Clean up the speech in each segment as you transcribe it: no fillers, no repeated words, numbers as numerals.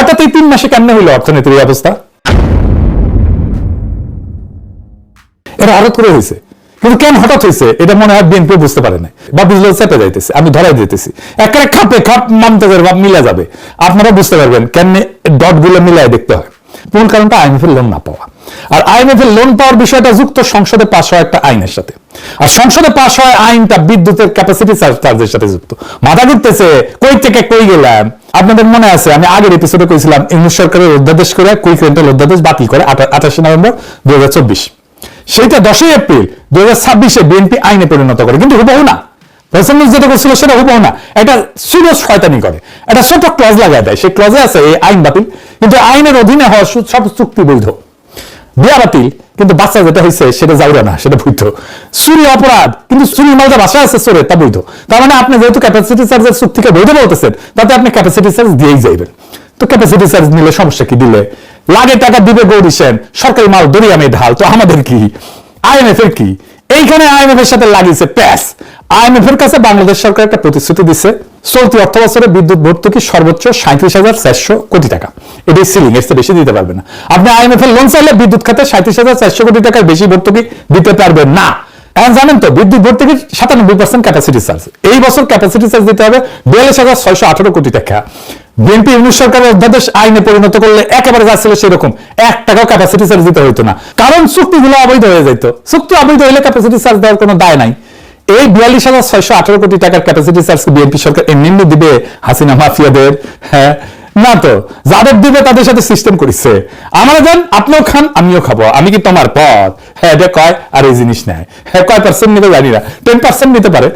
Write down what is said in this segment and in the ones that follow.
হঠাৎ এই 3 মাসে কেমনে হইলো অর্থনীতির এই অবস্থা? এটা হঠাৎ করে হয়েছে, কিন্তু কেন হঠাৎ হয়েছে এটা মনে হয় বিএনপি বুঝতে পারে না, বা বুঝলে চেপে যাইতেছে। আমি ধরাই দিতেছি, একটা খাপ মানতে পারবে, মিলা যাবে, আপনারা বুঝতে পারবেন কেমনে ডট গুলো মিলাই দেখতে হয়। মূল কারণটা IMF এর লোন না পাওয়া। আর IMF এর লোন পাওয়ার বিষয়টা যুক্ত সংসদে পাশ হওয়া একটা আইনের সাথে। আর সংসদে পাশ হওয়া আইনটা বিদ্যুতের ক্যাপাসিটি চার্জের সাথে যুক্ত। মাথা ঘুরতেছে, কই থেকে কই গেলাম। আপনাদের মনে আছে আমি আগের এপিসোডে কইছিলাম ইংলিশ সরকারের অধ্যাদেশ করে কুইক রেন্টাল অধ্যাদেশ বাতিল করে 28 নভেম্বর 2024। সেইটা 10 এপ্রিল 2026 বিএনপি আইনে পরিণত করে, কিন্তু হুবহু না। যেটা করছিল সেটা হুবহু না, এটা সিরিয়াস শয়তানি করে, একটা ছোট ক্লজ লাগায় দেয়। সেই ক্লজে আছে এই আইন বাতিল, কিন্তু আইনের অধীনে হওয়া সব চুক্তি বৈধ। বিয়া বাতিল, কিন্তু বাচ্চা যেটা হয়েছে সেটা যাওয়া না, সেটা বৈধ। চুরি অপরাধ, কিন্তু চুরির মধ্যে বাসা আছে চোরে, তা বৈধ। তার মানে আপনি যেহেতু ক্যাপাসিটি চার্জের চুক্তিকে বৈধ বলতেছেন, তাতে আপনি ক্যাপাসিটি চার্জ দিয়েই যাইবেন। তো ক্যাপাসিটি চার্জ নিলে সমস্যা কি? দিলে লাগে টাকা দিবে গৌরী সেন, সরকারি মাল দরিয়ামে ঢাল, তো আমাদের কি? IMF এর কি? এইখানে IMF এর সাথে লাগিয়েছে প্যাস। IMF এর কাছে বাংলাদেশ সরকার একটা প্রতিশ্রুতি দিচ্ছে, চলতি অর্থ বছরে বিদ্যুৎ ভর্তুকি সর্বোচ্চ 37,400 কোটি টাকা। এটাই সিলিং, এর চেয়ে বেশি দিতে পারবে না। আপনি IMF এর লোন চাইলে বিদ্যুৎ খাতে 37,400 কোটি টাকার বেশি ভর্তুকি দিতে পারবেন না। এখন জানেন তো বিদ্যুৎ ভর্তুকির 97% ক্যাপাসিটি চার্জ। এই বছর ক্যাপাসিটি চার্জ দিতে হবে 42,618 কোটি টাকা। বিএনপি ইউনিট সরকারের অধ্যাদেশ আইনে পরিণত করলে একেবারে যা ছিল সেরকম 1 টাকাও ক্যাপাসিটি চার্জ দিতে হইতো না, কারণ চুক্তিগুলো অবৈধ হয়ে যেত। চুক্তি অবৈধ হলে ক্যাপাসিটি চার্জ দেওয়ার কোনো দায় নাই। এই 42,618 কোটি টাকার ক্যাপাসিটি চার্জ বিএনপি সরকার এমনি দিবে হাসিনা মাফিয়াদের? হ্যাঁ না তো, যাদের দিবে তাদের সাথে সিস্টেম করেছে, আমরা দেন আপনিও খান আমিও খাবো, আমি কি তোমার পথ? হ্যাঁ এটা কয়, আর এই জিনিস নেয়। হ্যাঁ কয় পার্সেন্ট নিতে জানি না, 10% নিতে পারে,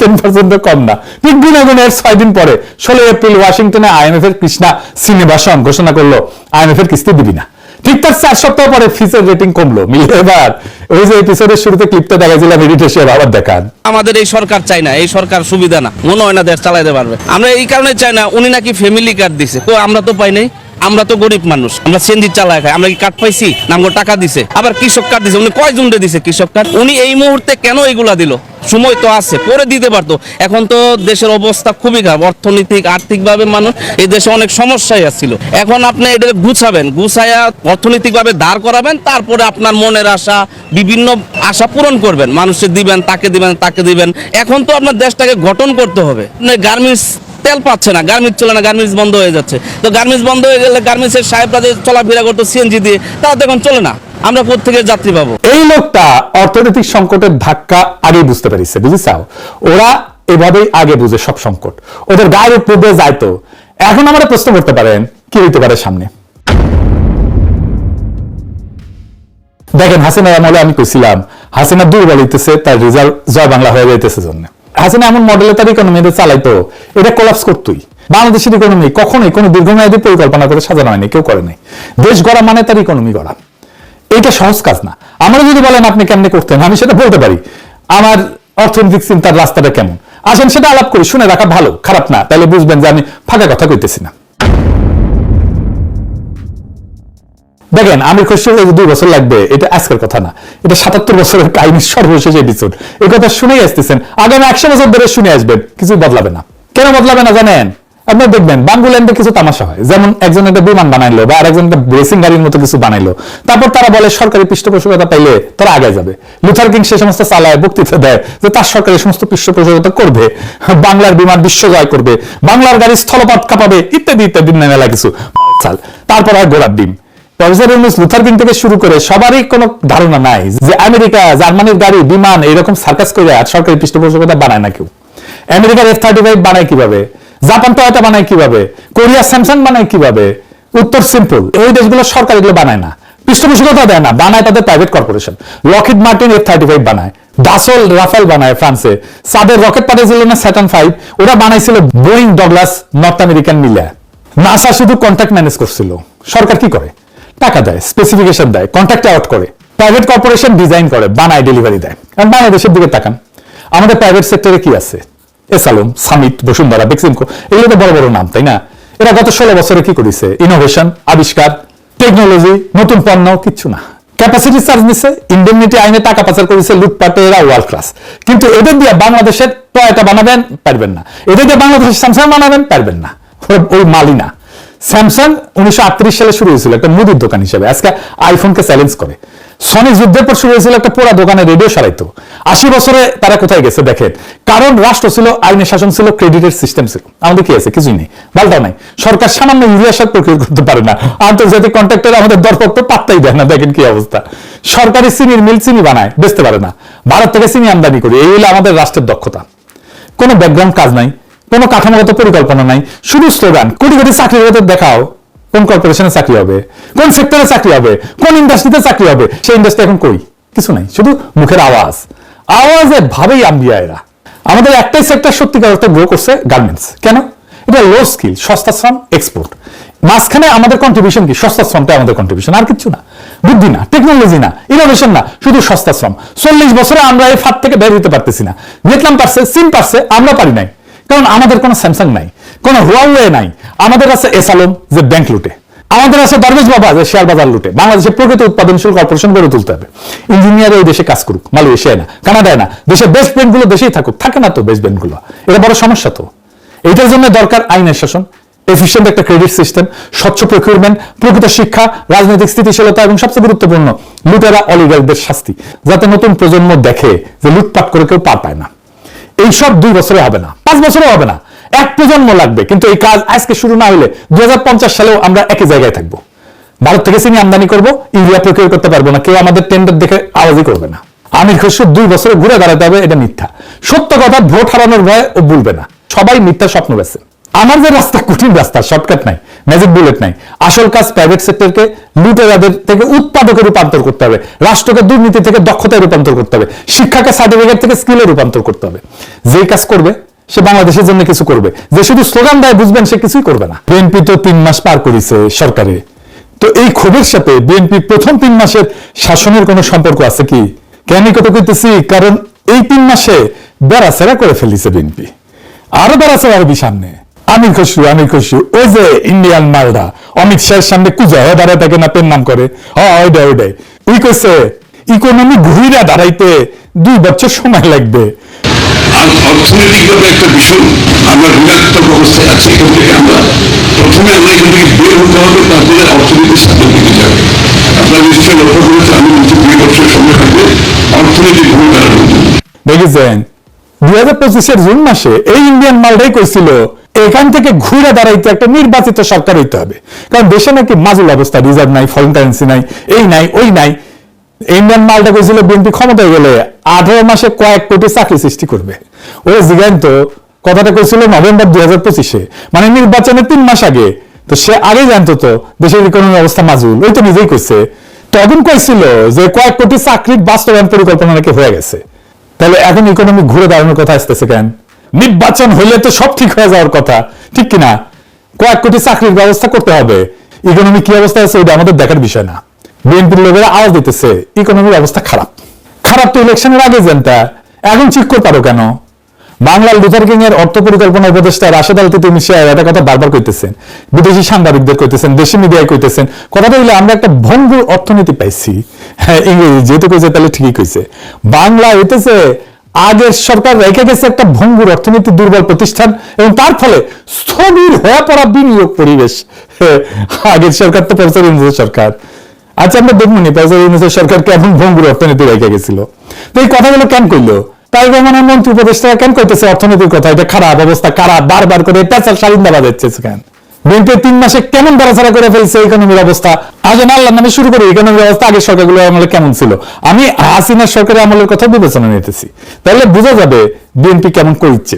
10% কম না। ঠিক গুণাগুণের 6 দিন পরে 16 এপ্রিল ওয়াশিংটনে IMF এর কৃষ্ণা সিনেবাসন ঘোষণা করলো IMF এর কিস্তি দিবি না। ঠিক তার 4 সপ্তাহ পরে ফিচের রেটিং কমলো। মিলে এবার ওই যে এপিসোডের শুরুতে ক্লিপটা দেখাইছিলাম মেডিটেশন, আবার দেখান। আমাদের এই সরকার চাই না, এই সরকার সুবিধা না, মনে হয় না দেশ চালাইতে পারবে। আমরা এই কারণে চাই না, উনি নাকি ফ্যামিলি কার্ড দিছে, তো আমরা তো পাই নাই। আমরা তো গরিব মানুষ, আমরা সেন্দি চালাই খাই, আমরা কি কার্ড পাইছি? না আমাকে টাকা দিছে। আবার কৃষক কার্ড দিছে, উনি কয়জন দিছে কৃষক কার্ড? উনি এই মুহূর্তে কেন এইগুলা দিল? সময় তো আছে, পরে দিতে পারতো। এখন তো দেশের অবস্থা খুবই খারাপ, অর্থনৈতিক আর্থিকভাবে মানুষ এই দেশে অনেক সমস্যায় আসছিল। এখন আপনি এটা গুছাবেন, গুছায়া অর্থনৈতিকভাবে দাঁড় করাবেন, তারপরে আপনার মনের আশা, বিভিন্ন আশা পূরণ করবেন, মানুষের দিবেন, তাকে দিবেন, তাকে দিবেন। এখন তো আপনার দেশটাকে গঠন করতে হবে। গার্মেন্টস তেল পাচ্ছে না, গার্মেন্টস চলে না, গার্মেন্টস বন্ধ হয়ে যাচ্ছে। তো গার্মেন্টস বন্ধ হয়ে গেলে গার্মেন্টসের সাহেবরা যে চলাফেরা করতো সিএনজি দিয়ে, তারা তো এখন চলে না। আমরা কোত্থেকে যাত্রী পাবো? এই লোকটা অর্থনৈতিক সংকটের ধাক্কা আগেই বুঝতে পারিছে, বুঝেছাও? ওরা এভাবেই আগে বুঝে সব সংকট, ওদের গায়ের উপর দিয়ে যাইতো। এখন আমরা প্রশ্ন করতে পারেন কি হইতে পারে সামনে। দেখেন হাসিনার আমলে আমি কইছিলাম হাসিনা দুর্বল হইতেছে, তার রেজাল্ট জয় বাংলা হয়ে যাইতেছে জন্য। হাসিনা এমন মডেলে তার ইকোনমি চালাইতো, এটা কোলাপস করতোই। বাংলাদেশের ইকোনমি কখনোই কোনো দীর্ঘমেয়াদী পরিকল্পনা করে সাজানো হয়নি, কেউ করে নাই। দেশ গড়া মানে তার ইকোনমি গড়া, এটা সহজ কাজ না। আমরা যদি বলেন আপনি কেমনে করতেন, আমি সেটা বলতে পারি। আমার অর্থনৈতিক চিন্তার রাস্তাটা কেমন, আসেন সেটা আলাপ করি, শুনে রাখা ভালো, খারাপ না, তাহলে বুঝবেন যে আমি ফাঁকা কথা কইতেছি না। দেখেন আমির খসরু 2 বছর লাগবে, এটা আজকের কথা না, এটা 77 বছরের কাহিনীর সর্বশেষ এপিসোড। এই কথা শুনেই আসতেছেন, আগামী 100 বছর ধরে শুনে আসবেন, কিছু বদলাবে না। কেন বদলাবে না জানেন? আপনি দেখবেন বাংলাদেশে কিছু তামাশা হয়, যেমন একজন একটা বিমান বানাইলো বা আরেকজন একটা রেসিং গাড়ির মতো কিছু বানাইলো, তারপর তারা বলে সরকারি পৃষ্ঠপোষকতা পাইলে তারা আগে যাবে। লুথার কিং সে সমস্ত চালায়, বক্তৃতা দেয় যে তার সরকারি সমস্ত পৃষ্ঠপোষকতা করবে, বাংলার বিমান বিশ্ব জয় করবে, বাংলার গাড়ি স্থলপথ কাঁপাবে, ইত্যাদি ইত্যাদি মেলা কিছু চাল। তারপর আর গোলাপ ডিম। লুথার কিং থেকে শুরু করে সবারই কোনো ধারণা নাই যে আমেরিকা জার্মানির গাড়ি বিমান এরকম সার্কাস করে আর সরকারি পৃষ্ঠপোষকতা বানায় না কেউ। আমেরিকার F-35 বানায় কিভাবে, জাপান টয়োটা বানায় কিভাবে, কোরিয়া স্যামসাং বানায় কিভাবে? উত্তর সিম্পল, এই দেশগুলো সরকার এগুলো বানায় না, পৃষ্ঠপোষকতা দেয় না, বানায় তাদের private corporation. Lockheed Martin F-35 বানায়, ডাসল রাফাল বানায় ফ্রান্সে, সাদের রকেট পাঠিয়েছিল না স্যাটার্ন 5, ওরা বানাইছিল বোয়িং ডগলাস নর্থ আমেরিকান মিলে। নাসা শুধু কন্ট্রাক্ট ম্যানেজ করছিল। সরকার কি করে? টাকা দেয়, স্পেসিফিকেশন দেয়, কন্ট্রাক্ট আউট করে, প্রাইভেট কর্পোরেশন ডিজাইন করে, বানায়, ডেলিভারি দেয়। কারণ বাংলাদেশের দিকে তাকান, আমাদের প্রাইভেট সেক্টরে কি আছে? এসালম, সামিট, বসুন্ধরা, বেক্সিমকো, এগুলো তো বড় বড় নাম, তাই না? এরা গত 16 বছরে কি করেছে? ইনোভেশন, আবিষ্কার, টেকনোলজি, নতুন পণ্য, কিচ্ছু না। ক্যাপাসিটি চার্জ নিছে, ইন্ডেমনিটি আইনে টাকা পাচার করেছে, লুটপাটে এরা ওয়ার্ল্ড ক্লাস। কিন্তু এদের দিয়ে বাংলাদেশের টয়োটা বানাবেন পারবেন না, এদের দিয়ে বাংলাদেশের স্যামসাং বানাবেন পারবেন না, ওই মালই না। স্যামসাং 1938 সালে শুরু হয়েছিল একটা মুদির দোকান হিসেবে, আজকে আইফোনকে চ্যালেঞ্জ করে। সনি যুদ্ধের পর শুরু হয়েছিল একটা পোড়া দোকানে রেডিও সারাইতো। 80 বছরে তারা কোথায় গেছে দেখেন, কারণ রাষ্ট্র ছিল, আইনের শাসন ছিল, ক্রেডিটের সিস্টেম ছিল। আমাদের কি আছে? কিছুই নেই, বালটাও নাই। সরকার সামান্য ইউরিয়া সার প্রক্রিয়া করতে পারে না, আন্তর্জাতিক কন্ট্রাক্টর আমাদের দরপত্র পাত্তাই দেয় না। দেখেন কি অবস্থা। সরকারি চিনির মিল চিনি বানায়, বেচতে পারে না। ভারত থেকে চিনি আমদানি করি, এই হলো আমাদের রাষ্ট্রের দক্ষতা। কোনো ব্যাকগ্রাউন্ড কাজ নাই, কোনো কাঠামোগত পরিকল্পনা নাই, শুধু স্লোগান। কোটি কোটি চাকরির কথা দেখাও, কোন কর্পোরেশনে চাকরি হবে, কোন সেক্টরে চাকরি হবে, কোন ইন্ডাস্ট্রিতে চাকরি হবে, সেই ইন্ডাস্ট্রি এখন কই? কিছু নাই, শুধু মুখের আওয়াজ। আওয়াজে ভাবেই আম্বিয়া এরা। আমাদের একটাই সেক্টর সত্যিকার অর্থে গ্রো করছে, গার্মেন্টস। কেন? এটা লো স্কিল, সস্তা শ্রম, এক্সপোর্ট। মাঝখানে আমাদের কন্ট্রিবিউশন কি? সস্তা শ্রমটা আমাদের কন্ট্রিবিউশন, আর কিছু না। বুদ্ধি না, টেকনোলজি না, ইনোভেশন না, শুধু সস্তা শ্রম। 40 বছরে আমরা এই ফাঁদ থেকে বের হতে পারতেছি না। ভিয়েতনাম পারছে, চীন পারছে, আমরা পারি নাই। কারণ আমাদের কোনো স্যামসাং নাই, কোনো হুয়াওয়ে নাই। আমাদের আছে এসালম যে ব্যাংক লুটে, আমাদের আছে দরবেশ বাবা যে শেয়ার বাজার লুটে। বাংলাদেশের প্রকৃত উৎপাদনশীল কর্পোরেশন গড়ে তুলতে হবে। ইঞ্জিনিয়ার এই দেশে কাজ করুক, মালয়েশিয়ায় না, কানাডায় না, দেশের বেস্ট ব্রেন্ড গুলো দেশেই থাকুক। থাকে না তো বেস্ট ব্রেন্ড গুলো, এটা বড় সমস্যা। তো এইটার জন্য দরকার আইনের শাসন, এফিশিয়েন্ট একটা ক্রেডিট সিস্টেম, স্বচ্ছ প্রকিউরমেন্ট, প্রকৃত শিক্ষা, রাজনৈতিক স্থিতিশীলতা এবং সবচেয়ে গুরুত্বপূর্ণ লুটেরা অলিগারদের শাস্তি, যাতে নতুন প্রজন্ম দেখে যে লুটপাট করে কেউ পার পায় না। এইসব 2 বছরে হবে না, 5 বছরে হবে না, 1 প্রজন্ম লাগবে। কিন্তু এই কাজ আজকে শুরু না হলে 2050 সালেও আমরা একই জায়গায় থাকবো। ভারত থেকে চিনি আমদানি করবো, ইউরিয়া প্রক্রিয়া করতে পারবো না, কেউ আমাদের টেন্ডার দেখে আওয়াজই করবে না। আমির খসরু 2 বছরে ঘুরে দাঁড়াতে হবে, এটা মিথ্যা। সত্য কথা ভোট হারানোর ভয়ে ও বলবে না, সবাই মিথ্যা স্বপ্ন বেছে। আমার যে রাস্তা কঠিন রাস্তা, শর্টকাট নাই, ম্যাজিক বুলেট নাই। আসল কাজ প্রাইভেট সেক্টরকে লুটেরাদের থেকে উৎপাদকে রূপান্তর করতে হবে, রাষ্ট্রকে দুর্নীতি থেকে দক্ষতায় রূপান্তর করতে হবে, শিক্ষাকে সার্টিফিকেট থেকে স্কিলে রূপান্তর করতে হবে। যেই কাজ করবে সে বাংলাদেশের জন্য কিছু করবে, যে শুধু স্লোগান দেয় বুঝবেন সে কিছুই করবে না। বিএনপি তো 3 মাস পার করেছে সরকারে, তো এই ক্ষোভের সাথে বিএনপি প্রথম 3 মাসের শাসনের কোনো সম্পর্ক আছে কি? কেন কথা কইতেছি, কারণ এই 3 মাসে বেড়াচেরা করে ফেলিছে বিএনপি, আরো বেড়াচেরা হবে সামনে। আমির খসরু ওই যে ইন্ডিয়ান মালদা অমিত শাহের সামনে কুজা হয়ে দাঁড়ায় থাকে না, পেন নাম করে ওইটাই ওই কইছে ইকোনমি ঘুরিয়া দাঁড়াইতে 2 বছর সময় লাগবে। অর্থনৈতিকভাবে একটা ভীষণ আমরা ঋণাত্মক অবস্থায় আছি। এখান থেকে আমরা প্রথমে এখান থেকে বের হতে হবে, তারপরে অর্থনীতির সাথে দিকে যাবে। আপনারা নিশ্চয়ই লক্ষ্য করেছেন, আমি বলছি 2 বছর সময় থাকবে অর্থনৈতিক ঘুরে দাঁড়ানোর জন্য। দেখেছেন 2025 জুন মাসে এই ইন্ডিয়ান মালটাই কইছিল এখান থেকে ঘুরে দাঁড়াইতে একটা নির্বাচিত সরকার হইতে হবে, কারণ দেশে নাকি মাজুল অবস্থা, রিজার্ভ নাই, ফরেন কারেন্সি নাই, এই নাই ওই নাই। ইন্ডিয়ান মালটা কইছিল বিএনপি ক্ষমতায় গেলে 18 মাসে কয়েক কোটি চাকরি সৃষ্টি করবে। ওই জিগান তো কথাটা কইছিল নভেম্বর 2025-এ, মানে নির্বাচনের 3 মাস আগে। তো সে আগে জানতো তো দেশের ইকোনমি অবস্থা মাজুল, ওই তো নিজেই কইছে। তখন কইছিল যে কয়েক কোটি চাকরির বাস্তবায়ন পরিকল্পনা নাকি হয়ে গেছে। তাহলে এখন ইকোনমি ঘুরে দাঁড়ানোর কথা আসতেছে কেন? নির্বাচন হইলে তো সব ঠিক হয়ে যাওয়ার কথা, ঠিক কিনা? কয়েক কোটি চাকরির ব্যবস্থা করতে হবে। ইকোনমি কি অবস্থা আছে ওইটা আমাদের দেখার বিষয় না। বিএনপির লোকেরা আওয়াজ দিতেছে ইকোনমির অবস্থা খারাপ। খারাপ তো ইলেকশনের আগে জানতা, এখন ঠিক করতে পারো কেন? বাংলার লুথার কিং এর অর্থ পরিকল্পনা উপদেষ্টা রাশেদ আল তিতুমি সাহেব একটা কথা বারবার কইতেছেন, বিদেশি সাংবাদিকদের কইতেছেন, দেশি মিডিয়ায় কইতেছেন। কথাটা হইলে আমরা একটা ভঙ্গুর অর্থনীতি পাইছি। হ্যাঁ, ইংরেজি যেহেতু কইছে তাহলে ঠিকই কইছে। বাংলা হইতেছে আগের সরকার রেখে গেছে একটা ভঙ্গুর অর্থনীতি, দুর্বল প্রতিষ্ঠান, এবং তার ফলে স্থবির হয়ে পড়া বিনিয়োগ পরিবেশ। আগের সরকার তো প্রফেসর ইউনূসের সরকার। আচ্ছা, আমরা দেখবো নি প্রফেসর ইউনূসের সরকার কেমন ভঙ্গুর অর্থনীতি রেখে গেছিল। তো এই কথাগুলো কেন কইলো? তাই রহমানের মন্ত্রী উপদেষ্টারা কেন কইতেছে অর্থনীতির কথা? এটা খারাপ অবস্থা, খারাপ, বারবার করে পেঁচাল সারিন্দা বাজাচ্ছে কেন? বিএনপি 3 মাসে কেমন বাড়াছাড়া করে ফেলছে ইকোনমির অবস্থা। আজ আল্লাহর নামে শুরু করি, ইকোনমির অবস্থা আগের সরকারগুলো আমলে কেমন ছিল। আমি হাসিনার সরকারের আমলের কথা বিবেচনা নিতেছি, তাহলে বোঝা যাবে বিএনপি কেমন করছে।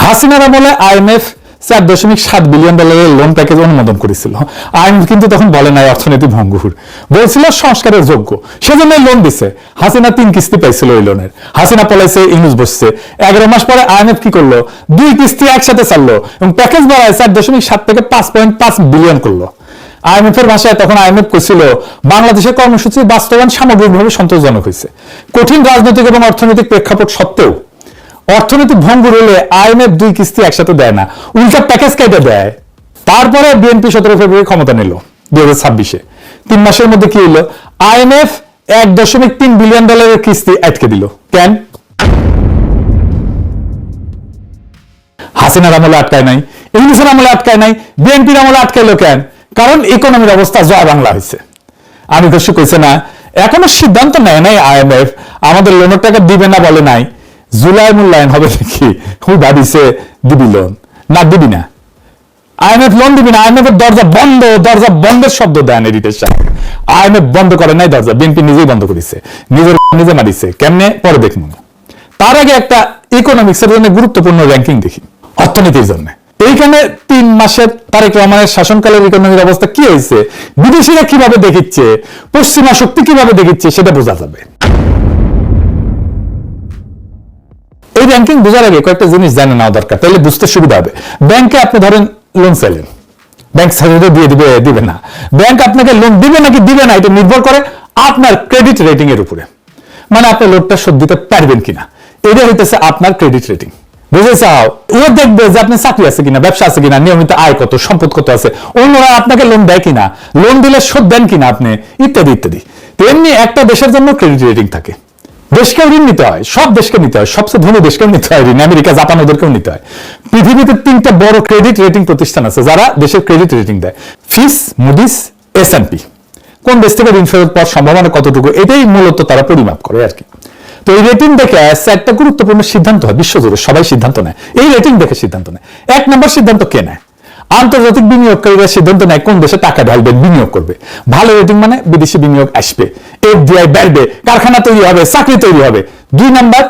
হাসিনার আমলে IMF $4.7 বিলিয়ন লোন প্যাকেজ অনুমোদন করেছিল। IMF কিন্তু তখন বলে নাই অর্থনীতি ভঙ্গুর, বলছিল সংস্কারের যোগ্য, সেজন্য লোন দিছে। হাসিনা 3 কিস্তি পাইছিল ওই লোনের। হাসিনা পলাইছে, ইউনূস বসছে। 11 মাস পরে IMF কি করলো? 2 কিস্তি একসাথে চাললো এবং প্যাকেজ বাড়ায় 4.7 থেকে 5.5 বিলিয়ন করলো। IMF এর ভাষায় তখন IMF কইছিল বাংলাদেশের কর্মসূচি বাস্তবায়ন সামগ্রিকভাবে সন্তোষজনক হয়েছে। কঠিন রাজনৈতিক এবং অর্থনৈতিক প্রেক্ষাপট সত্ত্বেও অর্থনৈতিক ভঙ্গুর হলে IMF 2 কিস্তি একসাথে দেয় না, উল্টা প্যাকেজ কেটে দেয়। তারপরে বিএনপি 17 ফেব্রুয়ারি ক্ষমতা নিল 2026-এ। 3 মাসের মধ্যে কি হলো? IMF $1.3 বিলিয়ন কিস্তি আটকে দিল। কেন? হাসিনার আমলে আটকায় নাই, ইংলিশের আমলে আটকায় নাই, বিএনপির আমলে আটকাইলো কেন? কারণ ইকোনমির অবস্থা জয় বাংলা হয়েছে। আমি দর্শক কইছে না, এখনো সিদ্ধান্ত নেয় নাই IMF, আমাদের লোনের টাকা দিবে না বলে নাই, জুলাই মূল্যায়ন হবে নাকি হুই ভাবিছে দিবি লোন না দিবি না। IMF লোন দিবি না, IMF এর দরজা বন্ধের শব্দ দেন এডিটের সাহেব। IMF বন্ধ করে নাই দরজা, বিএনপি নিজেই বন্ধ করেছে, নিজে মারিছে কেমনে পরে দেখুন। তার আগে একটা ইকোনমিক্সের জন্য গুরুত্বপূর্ণ র্যাঙ্কিং দেখি, অর্থনীতির জন্য। এইখানে 3 মাসের তারেক রহমানের শাসনকালের ইকোনমির অবস্থা কি হয়েছে, বিদেশিরা কিভাবে দেখিচ্ছে, পশ্চিমা শক্তি কিভাবে দেখিচ্ছে সেটা বোঝা যাবে। এই র্যাঙ্কিং বোঝার আগে কয়েকটা জিনিস জানে নেওয়া দরকার, তাহলে বুঝতে সুবিধা হবে। ব্যাংকে আপনি ধরেন লোন চাইলেন, ব্যাংক স্যালারি দিয়ে দিবে না। ব্যাংক আপনাকে লোন দিবে নাকি দিবে না এটা নির্ভর করে আপনার ক্রেডিট রেটিং এর উপরে, মানে আপনি লোনটা শোধ দিতে পারবেন কিনা, এটা হইতেছে আপনার ক্রেডিট রেটিং। বুঝে চাও, ও দেখবে যে আপনি চাকরি আছে কিনা, ব্যবসা আছে কিনা, নিয়মিত আয় কত, সম্পদ কত আছে, অন্যরা আপনাকে লোন দেয় কিনা, লোন দিলে শোধ দেন কিনা আপনি, ইত্যাদি ইত্যাদি। তেমনি একটা দেশের জন্য ক্রেডিট রেটিং থাকে। দেশকেও ঋণ নিতে হয়, সব দেশকে নিতে হয়, সবচেয়ে ধনী দেশকেও নিতে হয় ঋণ, আমেরিকা জাপান ওদেরকেও নিতে হয়। পৃথিবীতে 3টা বড় ক্রেডিট রেটিং প্রতিষ্ঠান আছে যারা দেশের ক্রেডিট রেটিং দেয়, ফিচ, মুডিস, S&P। কোন দেশ থেকে ঋণ ফেরত পাওয়ার সম্ভাবনা কতটুকু, এটাই মূলত তারা পরিমাপ করে আর কি। তো এই রেটিং দেখে একটা গুরুত্বপূর্ণ সিদ্ধান্ত হয়, বিশ্বজুড়ে সবাই সিদ্ধান্ত নেয় এই রেটিং দেখে সিদ্ধান্ত নেয়। 1 নম্বর সিদ্ধান্ত কে নেয়? আন্তর্জাতিক বিনিয়োগকারীরা সিদ্ধান্ত নেয় কোন দেশে টাকা ঢালবেন, বিনিয়োগ করবে। ভালো রেটিং মানে বিদেশি বিনিয়োগ আসবে, FDI বাড়বে, কারখানা তৈরি হবে, চাকরি তৈরি হবে। 2 নম্বর,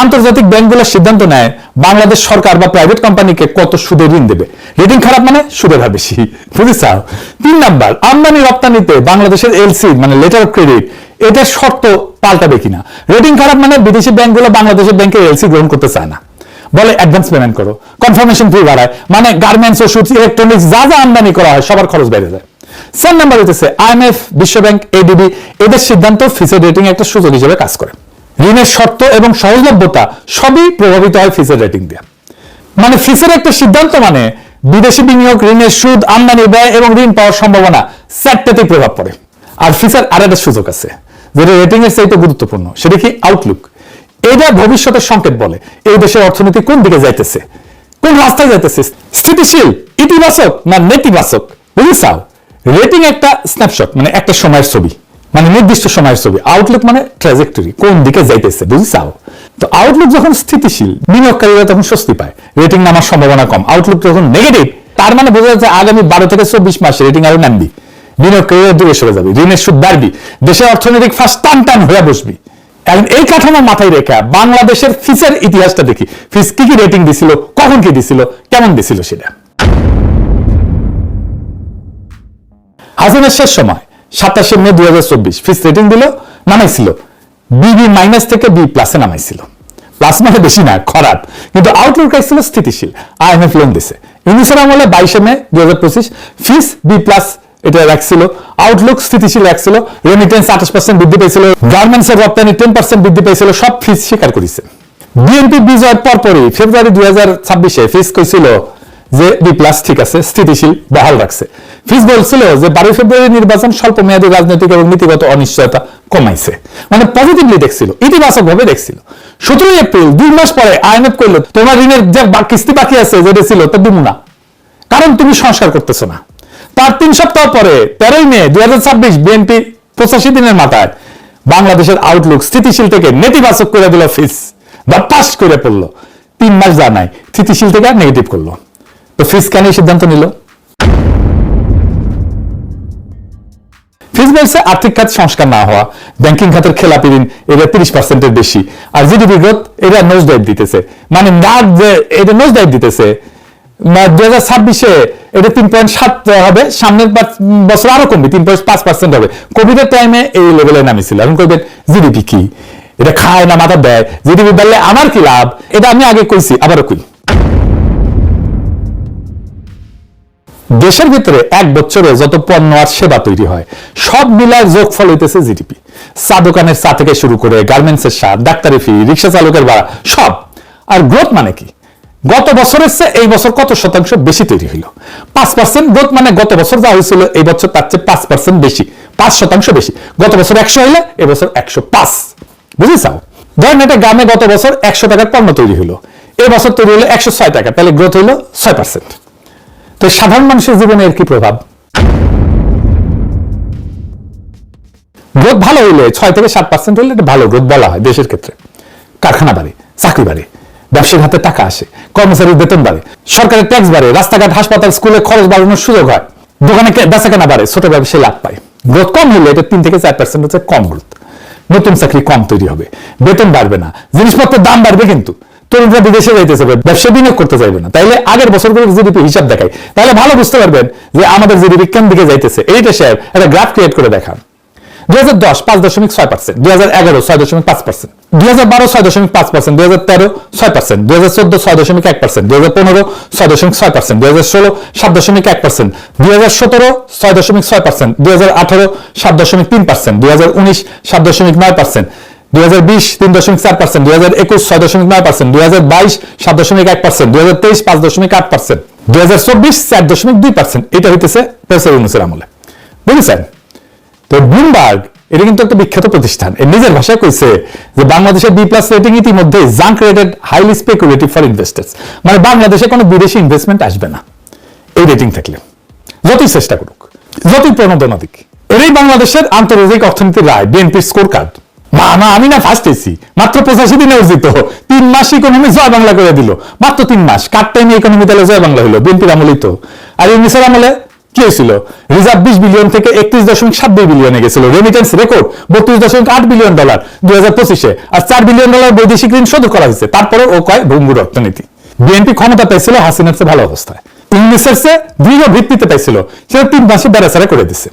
আন্তর্জাতিক ব্যাংকগুলো সিদ্ধান্ত নেয় বাংলাদেশ সরকার বা প্রাইভেট কোম্পানিকে কত সুদে ঋণ দেবে। রেটিং খারাপ মানে সুদের হার বেশি, বুঝেছাও। 3 নম্বর, আমদানি রপ্তানিতে বাংলাদেশের LC মানে লেটার অফ ক্রেডিট, এটার শর্ত পাল্টাবে কিনা। রেটিং খারাপ মানে বিদেশি ব্যাংকগুলো বাংলাদেশের ব্যাংকের LC গ্রহণ করতে চায় না, বলে অ্যাডভান্স পেমেন্ট করো, কনফার্মেশন ফি বাড়ায়, মানে গার্মেন্টস, ওষুধ, ইলেকট্রনিক্স যা যা আমদানি করা হয় সবার খরচ বেড়ে যায়। 4 নম্বর হচ্ছে IMF, বিশ্বব্যাংক, ADB, এদের সিদ্ধান্ত ফিচের রেটিং একটা সুযোগ হিসেবে কাজ করে। ঋণের শর্ত এবং সহজলভ্যতা সবই প্রভাবিত হয় ফিচের রেটিং দিয়ে। মানে ফিচের একটা সিদ্ধান্ত মানে বিদেশি বিনিয়োগ, ঋণের সুদ, আমদানি ব্যয় এবং ঋণ পাওয়ার সম্ভাবনা 4টাতেই প্রভাব পড়ে। আর ফিচের আরেকটা সুযোগ আছে যেটা রেটিং এর চাইতে গুরুত্বপূর্ণ, সেটা কি আউটলুক। এটা ভবিষ্যতের সংকেত বলে এই দেশের অর্থনীতি কোন দিকে যাইতেছে, কোন রাস্তায় যাইতেছে, স্থিতিশীল, ইতিবাচক না নেতিবাচক, বুঝেছাও। রেটিং একটা স্ন্যাপশট মানে একটা সময়ের ছবি, মানে নির্দিষ্ট সময়ের ছবি। আউটলুক মানে ট্র্যাজেক্টরি, কোন দিকে যাইতেছে, বুঝেছাও। তো আউটলুক যখন স্থিতিশীল, বিনিয়োগকারীরা তখন স্বস্তি পায়, রেটিং নামার সম্ভাবনা কম। আউটলুক যখন নেগেটিভ, তার মানে বোঝা যাচ্ছে আগামী 12 থেকে 24 মাস রেটিং আরো নামবি, বিনিয়োগকারীরা দূরে সরে যাবে, ঋণের সুদ বাড়বি, দেশের অর্থনৈতিক ফাঁস টান হয়ে বসবি। এখন এই কাঠামো মাথায় রেখে বাংলাদেশের ফিচের ইতিহাসটা দেখি, ফিচ কি কি রেটিং দিছিল, কখন কি দিছিল, কেমন দিছিল সেটা। হাসিনার শেষ সময় 27 মে 2024 ফিচ রেটিং দিল, নামাইছিল BB- থেকে B+ নামাইছিল। প্লাস মানে বেশি না, খারাপ, কিন্তু আউটলুক ছিল স্থিতিশীল। IMF লোন দিছে। ইউনিসের আমলে 22 মে 2025 ফিচ B+ এটা রাখছিল, আউটলুক স্থিতিশীল রাখছিল, রেমিটেন্স 28% বৃদ্ধি পেয়েছিল, গার্মেন্টসের রপ্তানি 10% বৃদ্ধি পেয়েছিল, সব ফিচ স্বীকার করেছে। বিএনপি বিজয়ের পরপরই ফেব্রুয়ারি 2026 ফিচ কইছিল যে B+ ঠিক আছে, স্থিতিশীল, বহাল রাখছে। ফিচ বলছিল যে 12 ফেব্রুয়ারি নির্বাচন স্বল্প মেয়াদী রাজনৈতিক এবং নীতিগত অনিশ্চয়তা কমাইছে, মানে পজিটিভলি দেখছিল, ইতিবাচক ভাবে দেখছিল। 17 এপ্রিল 2 মাস পরে IMF কইল তোমার ঋণের যে কিস্তি বাকি আছে যেটা ছিল তা দিব না, কারণ তুমি সংস্কার করতেছো না। তার 3 সপ্তাহ পরে 13 মে 2026 বিএনপি 85 দিনের মাথায় বাংলাদেশের আউটলুক স্থিতিশীল থেকে নেতিবাচক করে দিল, ফিচ বা পাস করে পড়লো। 3 মাস যা নাই, স্থিতিশীল থেকে নেগেটিভ করলো। তো ফিচ কেন এই সিদ্ধান্ত নিল? ফিচ বলছে আর্থিক খাত সংস্কার না হওয়া, ব্যাংকিং খাতের খেলাপি ঋণ এটা 30% বেশি, আর জিডিপি গ্রোথ এটা নোজ ডাইভ দিতেছে, মানে না যে এটা নোজ ডাইভ দিতেছে। 2026 এটা 3.7 হবে, সামনের বছর আরো কমবে, 3.5% হবে। কোভিডের টাইমে এই লেভেলে নামিছিল। এখন কইবেন জিডিপি কি, এটা খায় না মাথা দেয়, জিডিপি বাড়লে আমার কি লাভ, এটা আমি আগে কইছি আবারও কই। দেশের ভিতরে 1 বছরে যত পণ্য আর সেবা তৈরি হয় সব মিলায় যোগফল হইতেছে জিডিপি। চা দোকানের চা থেকে শুরু করে গার্মেন্টসের সার, ডাক্তারি ফি, রিক্সা চালকের ভাড়া, সব। আর গ্রোথ মানে কি, গত বছরের চেয়ে এই বছর কত শতাংশ বেশি তৈরি হইল। 5% গ্রোথ মানে গত বছর যা হয়েছিল এই বছর তার চেয়ে 5% বেশি, 5% বেশি। গত বছর 100 হইলে এবছর 105, বুঝেছাও। ধরেন একটা গ্রামে গত বছর 100 টাকার পণ্য তৈরি হলো, এই বছর তৈরি হলো 106 টাকা, তাহলে গ্রোথ হইলো 6%। তো সাধারণ মানুষের জীবনে এর কি প্রভাব? গ্রোথ ভালো হইলে 6 থেকে 7% হলে এটা ভালো গ্রোথ বলা হয় দেশের ক্ষেত্রে। কারখানা বাড়ে, চাকরি বাড়ে, ব্যবসায়ীর হাতে টাকা আসে, কর্মচারীর বেতন বাড়ে, সরকারের ট্যাক্স বাড়ে, রাস্তাঘাট, হাসপাতাল, স্কুলে খরচ বাড়ানোর সুযোগ হয়, দোকানে বেচা কেনা বাড়ে, ছোট ব্যবসায়ী লাভ পায়। গ্রোথ কম হলে এটা 3 থেকে 4% হচ্ছে কম গ্রোথ। নতুন চাকরি কম তৈরি হবে, বেতন বাড়বে না, জিনিসপত্রের দাম বাড়বে, কিন্তু তরুণরা বিদেশে যাইতেছে, ব্যবসা বিনিয়োগ করতে চাইবে না। তাইলে আগের বছরগুলোর জিডিপি হিসাব দেখাই, তাহলে ভালো বুঝতে পারবেন যে আমাদের জিডিপি কেন দিকে যাইতেছে। এইটা সাহেব একটা গ্রাফ ক্রিয়েট করে দেখান। 2010 5.6%, 2011 6.5%, 2012 6.5%, 2013 6%, 2014 6.1%, 2015 6.6%, 2016 7.1%, 2017 6.6%, 2018 7.3%, 2019 7.9%, 2020 3.4%, 2021 6.9%, 2022 7.1%, 2023 5.8%, 2024 4.2%। এটা হইতেছে প্রফেসর ইউনূসের আমলে, বুঝেছেন? তো ব্লুমবার্গ এটা কিন্তু একটা বিখ্যাত প্রতিষ্ঠান, এর নিজের ভাষায় কইছে যে বাংলাদেশের B+ রেটিং ইতিমধ্যে junk rated, highly speculative for investors, মানে বাংলাদেশে কোনো বিদেশি ইনভেস্টমেন্ট আসবে না এই রেটিং থাকলে, যতই চেষ্টা করুক, যতই প্রণোদনা দিক। এরই বাংলাদেশের আন্তর্জাতিক অর্থনীতির রায়, বিএনপির স্কোর কার্ড। না আমি না ফার্স্ট হয়েছি, মাত্র 85 দিনে অর্জিত, 3 মাস ইকোনমি জয় বাংলা করে দিল, মাত্র 3 মাস। কাট টাইমে ইকোনমি তাহলে জয় বাংলা হলো বিএনপির আমলেই তো। আর ইউনিসের আমলে কি হয়েছিল? রিজার্ভ 20 বিলিয়ন থেকে 31.72 বিলিয়নে গেছিল, রেমিটেন্স রেকর্ড $32.8 বিলিয়ন 2025-এ, আর $4 বিলিয়ন বৈদেশিক ঋণ শোধ করা হয়েছে। তারপরে ও কয় ভঙ্গুর অর্থনীতি। বিএনপি ক্ষমতা পাইছিল হাসিনার চেয়ে ভালো অবস্থায়, ইংলিশের চেয়ে দৃঢ় ভিত্তিতে পাইছিল, সেটা 3 মাসে বেড়াচাড়া করে দিছে।